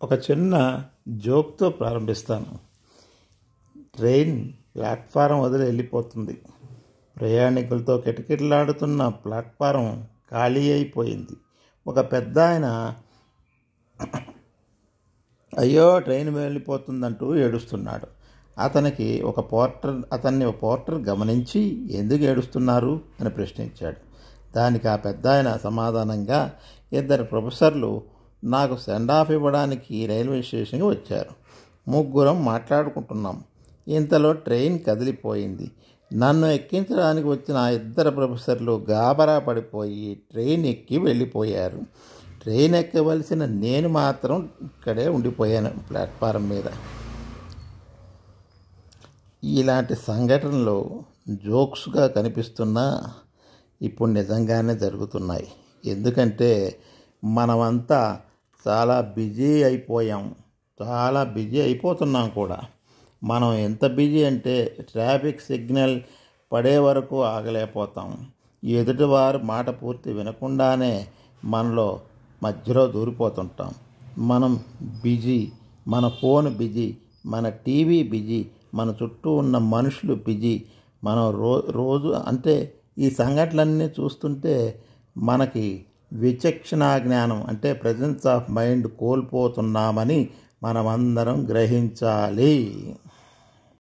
ఒక చిన్న జోక్తో ప్రారంభిస్తాను. ట్రైన్ ప్లాట్ఫారం వదిలి వెళ్ళిపోతుంది. ప్రయాణికులతో కిటకిటలాడుతున్న ప్లాట్ఫారం ఖాళీ అయిపోయింది. ఒక పెద్ద ఆయన అయ్యో ట్రైన్ వెళ్ళిపోతుందంటూ ఏడుస్తున్నాడు. అతన్ని ఒక పోర్టర్ గమనించి ఎందుకు ఏడుస్తున్నారు అని ప్రశ్నించాడు. దానికి ఆ పెద్ద ఆయన సమాధానంగా, ఇద్దరు ప్రొఫెసర్లు నాకు సెండ్ ఆఫ్ ఇవ్వడానికి రైల్వే స్టేషన్కి వచ్చారు. ముగ్గురం మాట్లాడుకుంటున్నాం. ఇంతలో ట్రైన్ కదిలిపోయింది. నన్ను ఎక్కించడానికి వచ్చిన ఆ ఇద్దరు ప్రొఫెసర్లు గాబరా పడిపోయి ట్రైన్ ఎక్కి వెళ్ళిపోయారు. ట్రైన్ ఎక్కవలసిన నేను మాత్రం ఇక్కడే ఉండిపోయాను ప్లాట్ఫారం మీద. ఇలాంటి సంఘటనలు జోక్స్గా కనిపిస్తున్నా ఇప్పుడు నిజంగానే జరుగుతున్నాయి. ఎందుకంటే మనమంతా చాలా బిజీ అయిపోతున్నాం కూడా. మనం ఎంత బిజీ అంటే ట్రాఫిక్ సిగ్నల్ పడే వరకు ఆగలేకపోతాం. ఎదుటివారు మాట పూర్తి వినకుండానే మనలో మధ్యలో దూరిపోతుంటాం. మనం బిజీ, మన ఫోన్ బిజీ, మన టీవీ బిజీ, మన చుట్టూ ఉన్న మనుషులు బిజీ. మనం రోజు అంటే ఈ సంఘటనలన్నీ చూస్తుంటే మనకి విచక్షణా జ్ఞానం అంటే ప్రెజెన్స్ ఆఫ్ మైండ్ కోల్పోతున్నామని మనమందరం గ్రహించాలి.